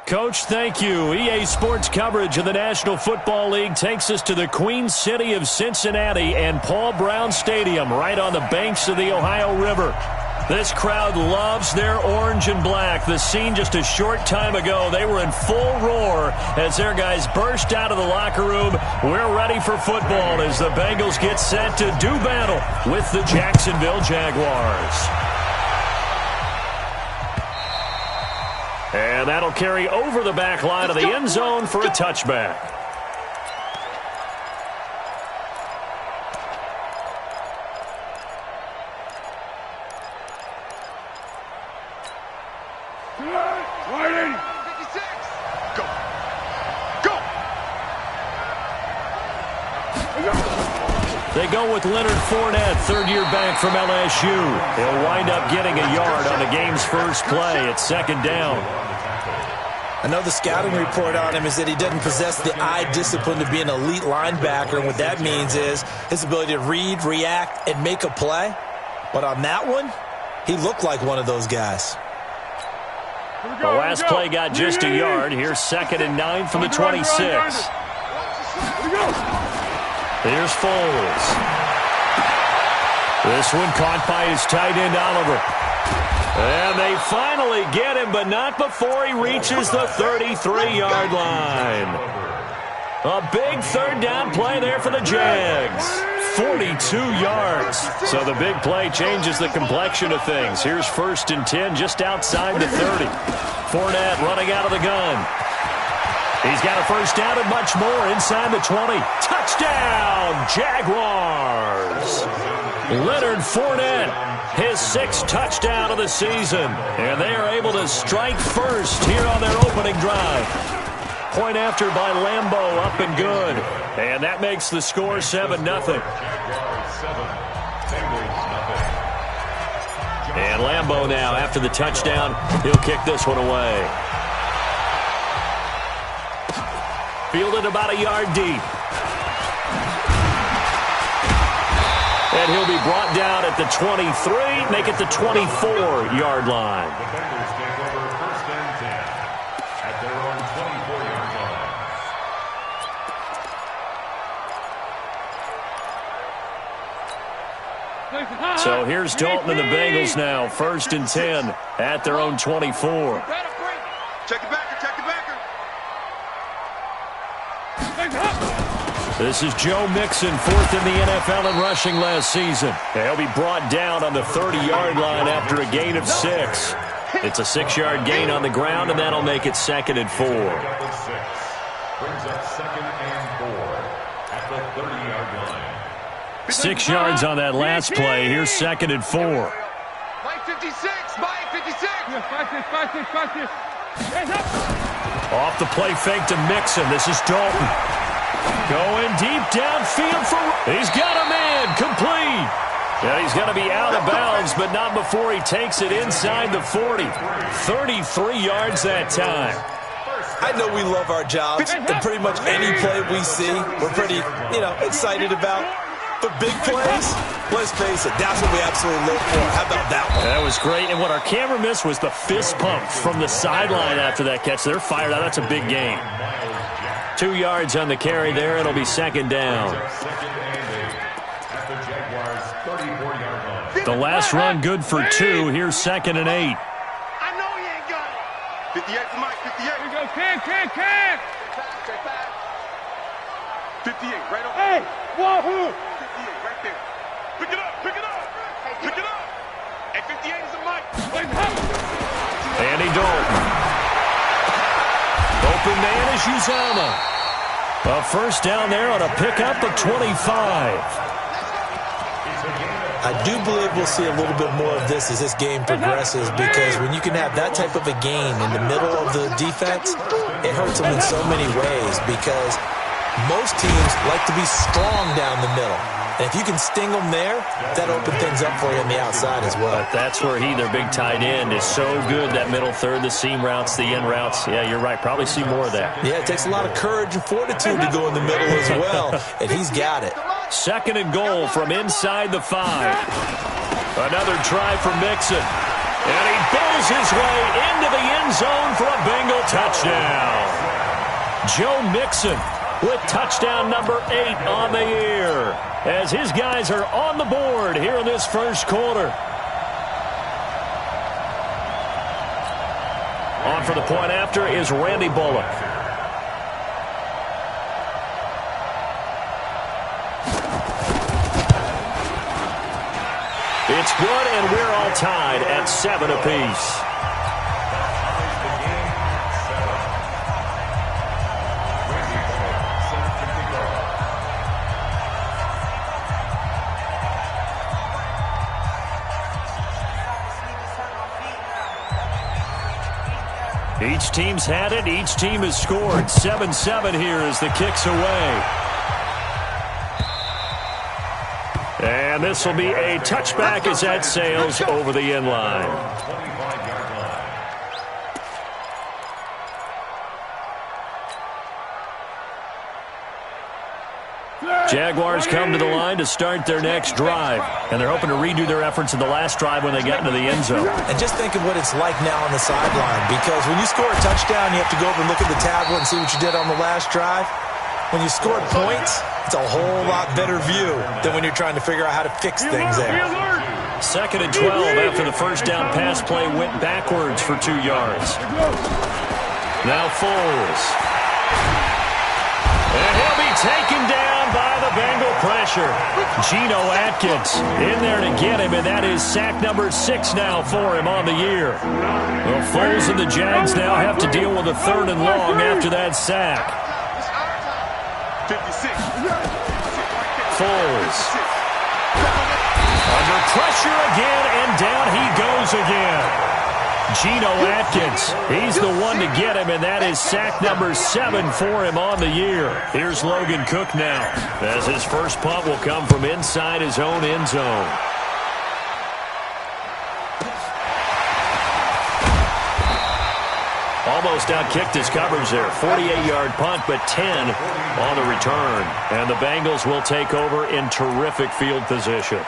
Coach, thank you. EA Sports coverage of the National Football League takes us to the Queen City of Cincinnati and Paul Brown Stadium right on the banks of the Ohio River. This crowd loves their orange and black. The scene just a short time ago, they were in full roar as their guys burst out of the locker room. We're ready for football as the Bengals get set to do battle with the Jacksonville Jaguars. And that'll carry over the back line of the end zone for a touchback. They go with Leonard Fournette, third-year back from LSU. He'll wind up getting a yard on the game's first play. It's second down. I know the scouting report on him is that he doesn't possess the eye discipline to be an elite linebacker. And what that means is his ability to read, react, and make a play. But on that one, he looked like one of those guys. The last play got just a yard. Here's 2nd and 9 from the 26. Here's Foles. This one caught by his tight end, Oliver. And they finally get him, but not before he reaches the 33-yard line. A big third down play there for the Jags. 42 yards. So the big play changes the complexion of things. Here's 1st and 10 just outside the 30. Fournette running out of the gun. He's got a first down and much more inside the 20. Touchdown, Jaguars. Leonard Fournette, his 6th touchdown of the season. And they are able to strike first here on their opening drive. Point after by Lambeau, up and good. And that makes the score 7-0. And Lambeau now, after the touchdown, he'll kick this one away. Fielded about a yard deep. And he'll be brought down at the 23, make it the 24-yard line. The Bengals take over 1st and 10 at their own 24-yard line. So here's Dalton and the Bengals now, 1st and 10 at their own 24. Check it back. This is Joe Mixon, 4th in the NFL in rushing last season. He'll be brought down on the 30-yard line after a gain of 6. It's a 6-yard gain on the ground, and that'll make it 2nd and 4. Brings up 2nd and 4 at the 30-yard line. 6 yards on that last play. Here's 2nd and 4. Mike 56, Mike 56. Off the play fake to Mixon. This is Dalton. Going deep downfield for... He's got a man. Complete. Yeah, he's going to be out of bounds, but not before he takes it inside the 40. 33 yards that time. I know we love our jobs, and pretty much any play we see, we're pretty, excited about. But big plays, let's face it, that's what we absolutely look for. How about that one? That was great, and what our camera missed was the fist pump from the sideline after that catch. They're fired out. That's a big gain. 2 yards on the carry there. It'll be 2nd down. The last run good for 2. Here's 2nd and 8. I know he ain't got it. 58 for Mike, 58. Here we go, can. 58, right over. Hey, wahoo! 58, right there. Pick it up. Hey, 58 is a Mike. Andy Dalton. Open man is Uzama. A first down there on a pickup of 25. I do believe we'll see a little bit more of this as this game progresses, because when you can have that type of a gain in the middle of the defense, it hurts them in so many ways, because most teams like to be strong down the middle. And if you can sting them there, that opens things up for you on the outside as well. But that's where their big tight end, is so good, that middle third, the seam routes, the in routes. Yeah, you're right. Probably see more of that. Yeah, it takes a lot of courage and fortitude to go in the middle as well, and he's got it. 2nd and goal from inside the 5. Another try for Mixon. And he bulls his way into the end end zone for a Bengal touchdown. Joe Mixon with touchdown number 8 on the year, as his guys are on the board here in this first quarter. On for the point after is Randy Bullock. It's good, and we're all tied at 7 apiece. Each team's had it. Each team has scored. 7-7 here as the kick's away. And this will be a touchback as that sails over the end line. Jaguars come to the line to start their next drive, and they're hoping to redo their efforts in the last drive when they got into the end zone. And just think of what it's like now on the sideline, because when you score a touchdown, you have to go over and look at the tablet and see what you did on the last drive. When you scored points, it's a whole lot better view than when you're trying to figure out how to fix things there. 2nd and 12 after the first down pass play went backwards for 2 yards. Now Foles. And he'll be taken down by the Bengal pressure. Geno Atkins in there to get him, and that is sack number 6 now for him on the year. Well, Foles and the Jags now have to deal with a 3rd and long after that sack. 56. Foles. Under pressure again, and down he goes again. Geno Atkins, he's the one to get him, and that is sack number 7 for him on the year. Here's Logan Cook now, as his first punt will come from inside his own end zone. Almost outkicked his coverage there. 48-yard punt, but 10 on the return. And the Bengals will take over in terrific field position.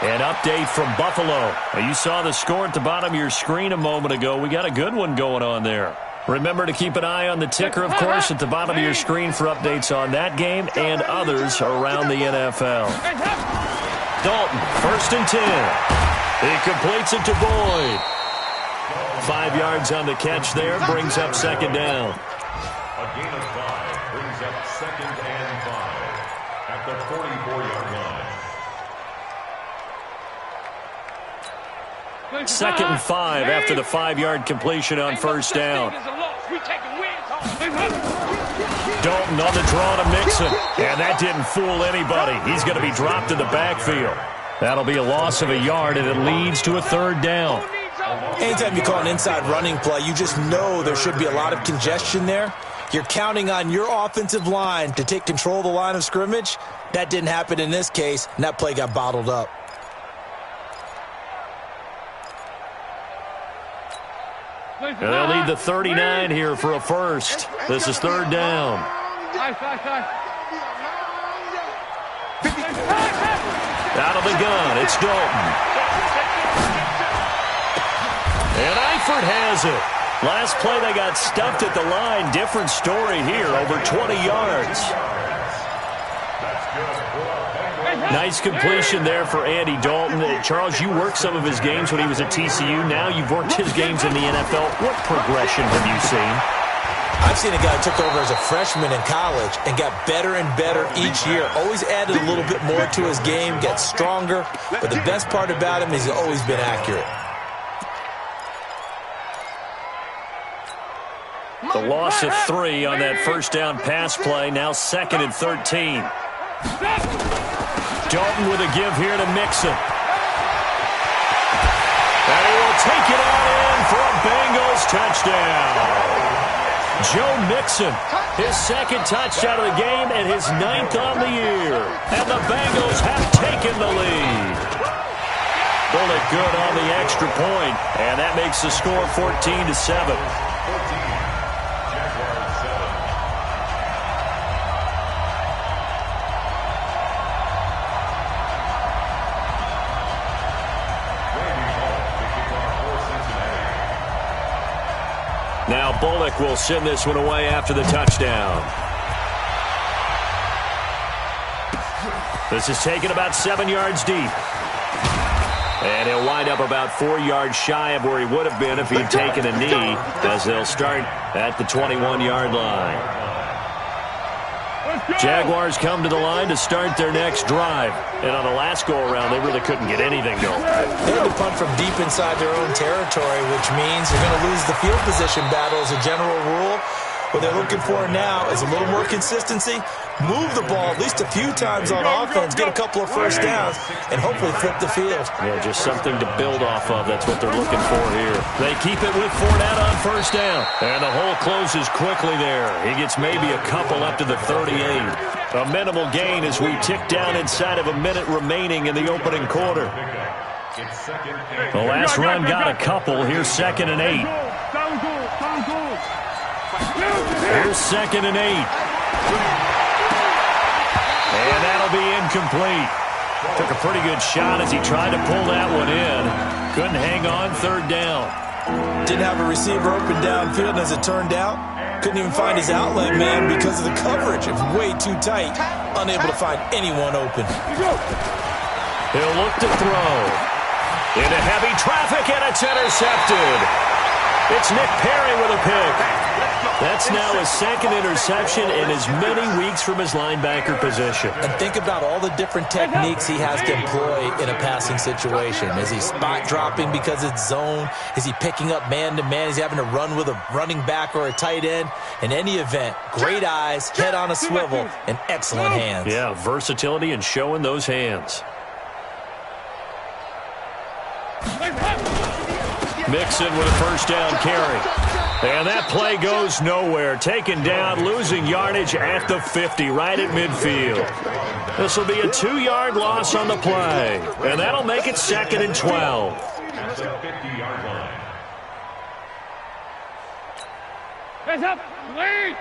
An update from Buffalo. You saw the score at the bottom of your screen a moment ago. We got a good one going on there. Remember to keep an eye on the ticker, of course, at the bottom of your screen for updates on that game and others around the NFL. Dalton, 1st and 10. He completes it to Boyd. 5 yards on the catch there, brings up 2nd down. A gain of 5 brings up 2nd and 5 at the 44-yard line. 2nd and 5 after the 5-yard completion on 1st down. Dalton on the draw to Mixon, and that didn't fool anybody. He's going to be dropped in the backfield. That'll be a loss of a yard, and it leads to a 3rd down. Anytime you call an inside running play, you just know there should be a lot of congestion there. You're counting on your offensive line to take control of the line of scrimmage. That didn't happen in this case, and that play got bottled up. And they'll need the 39 here for a first. This is 3rd down. Out of the gun, it's Dalton. And Eifert has it. Last play they got stuffed at the line. Different story here, over 20 yards. Nice completion there for Andy Dalton. Charles, you worked some of his games when he was at TCU. Now you've worked his games in the NFL. What progression have you seen? I've seen a guy who took over as a freshman in college and got better and better each year. Always added a little bit more to his game, gets stronger. But the best part about him is he's always been accurate. The loss of 3 on that first down pass play. Now 2nd and 13. Dalton with a give here to Mixon. And he will take it on in for a Bengals touchdown. Joe Mixon, his 2nd touchdown of the game and his 9th on the year. And the Bengals have taken the lead. Bullet good on the extra point, and that makes the score 14-7. Now Bullock will send this one away after the touchdown. This is taken about 7 yards deep. And he'll wind up about 4 yards shy of where he would have been if he'd taken a knee, as they'll start at the 21-yard line. Jaguars come to the line to start their next drive. And on the last go-around, they really couldn't get anything going. They had to punt from deep inside their own territory, which means you're going to lose the field position battle as a general rule. What they're looking for now is a little more consistency, move the ball at least a few times on offense, get a couple of first downs, and hopefully flip the field. Yeah, just something to build off of. That's what they're looking for here. They keep it with Fournette on first down. And the hole closes quickly there. He gets maybe a couple up to the 38. A minimal gain as we tick down inside of a minute remaining in the opening quarter. The last run got a couple. Here's 2nd and 8. Here's 2nd and 8. And that'll be incomplete. Took a pretty good shot as he tried to pull that one in. Couldn't hang on 3rd down. Didn't have a receiver open downfield, and as it turned out, couldn't even find his outlet man because of the coverage. It was way too tight. Unable to find anyone open. He'll look to throw. Into heavy traffic, and it's intercepted. It's Nick Perry with a pick. That's now his 2nd interception in as many weeks from his linebacker position. And think about all the different techniques he has to employ in a passing situation. Is he spot dropping because it's zone? Is he picking up man-to-man? Is he having to run with a running back or a tight end? In any event, great eyes, head on a swivel, and excellent hands. Yeah, versatility and showing those hands. Mixon with a first down carry. And that play goes nowhere. Taken down, losing yardage at the 50, right at midfield. This will be a 2-yard loss on the play. And that'll make it 2nd and 12. At the 50-yard line. Hands up, lead.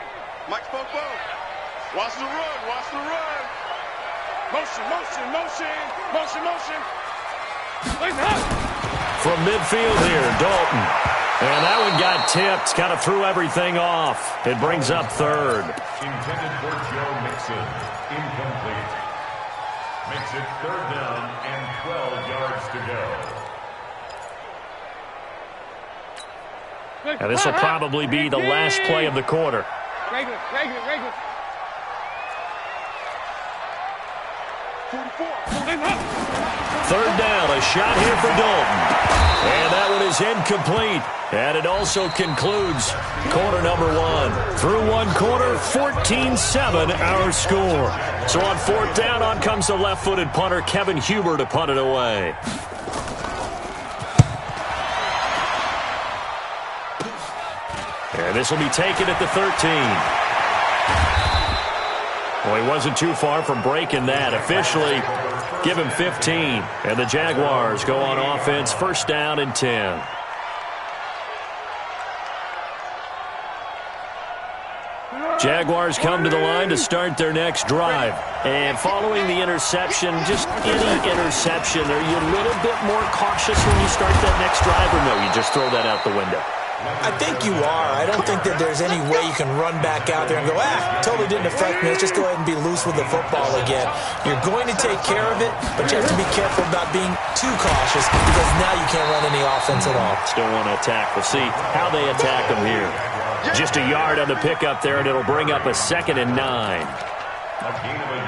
Mike Popo. Watch the run, watch the run. Motion, motion, motion, motion, motion. Hands up. From midfield here, Dalton. And that one got tipped, kind of threw everything off. It brings up 3rd. Intended for Joe Mixon. Incomplete. Makes it 3rd down and 12 yards to go. And this will probably be the last play of the quarter. Regular. 44. 3rd down, a shot here for Dalton. And that one is incomplete. And it also concludes quarter number 1. Through one quarter, 14-7 our score. So on 4th down, on comes the left-footed punter, Kevin Huber, to punt it away. And this will be taken at the 13. Well, he wasn't too far from breaking that. Officially, give him 15. And the Jaguars go on offense, 1st down and 10. Jaguars come to the line to start their next drive. And following the interception, just any interception, are you a little bit more cautious when you start that next drive, or no, you just throw that out the window? I think you are. I don't think that there's any way you can run back out there and go, totally didn't affect me. Let's just go ahead and be loose with the football again. You're going to take care of it, but you have to be careful about being too cautious because now you can't run any offense at all. Still want to attack. We'll see how they attack them here. Just a yard on the pickup there, and it'll bring up a 2nd and 9.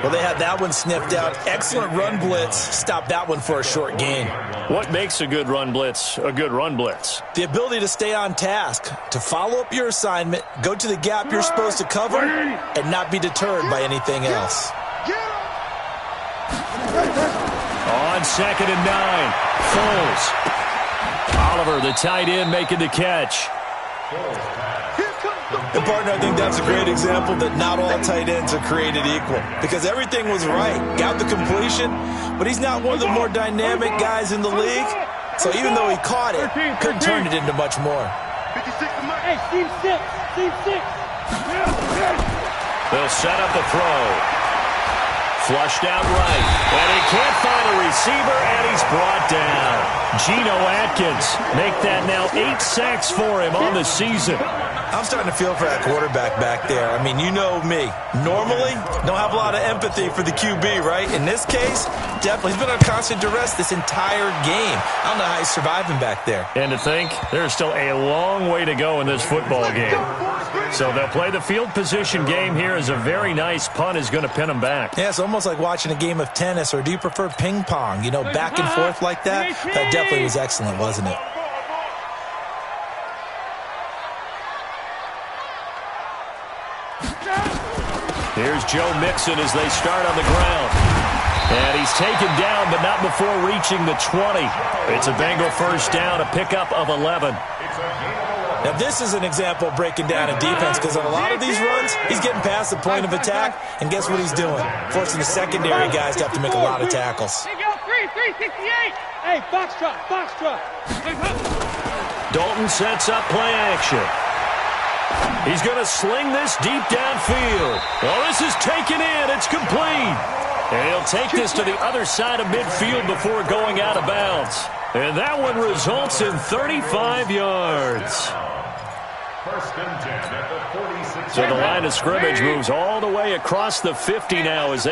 Well, they had that one sniffed out. Excellent run blitz. Stop that one for a short gain. What makes a good run blitz a good run blitz? The ability to stay on task, to follow up your assignment, go to the gap you're supposed to cover, and not be deterred by anything else. On 2nd and 9, Foles. Oliver, the tight end, making the catch. And, partner, I think that's a great example that not all tight ends are created equal because everything was right. Got the completion, but he's not one of the more dynamic guys in the league. So even though he caught it, couldn't turn it into much more. Hey, Steve 6. They'll set up the throw. Flushed out right. And he can't find a receiver, and he's brought down. Geno Atkins make that now 8 sacks for him on the season. I'm starting to feel for that quarterback back there. I mean, you know me. Normally, don't have a lot of empathy for the QB, right? In this case, definitely. He's been under constant duress this entire game. I don't know how he's surviving back there. And to think, there's still a long way to go in this football game. So they'll play the field position game here as a very nice punt is going to pin them back. Yeah, it's almost like watching a game of tennis, or do you prefer ping pong? You know, back and forth like that? That definitely was excellent, wasn't it? Here's Joe Mixon as they start on the ground. And he's taken down, but not before reaching the 20. It's a Bengal first down, a pickup of 11. Now, this is an example of breaking down a defense, because on a lot of these runs, he's getting past the point of attack, and guess what he's doing? Forcing the secondary guys to have to make a lot of tackles. 368. Hey, box drop. Dalton sets up play action. He's going to sling this deep downfield. Oh, this is taken in. It's complete. And he'll take this to the other side of midfield before going out of bounds. And that one results in 35 yards. First and 10 at the 46. So the line of scrimmage moves all the way across the 50 now as they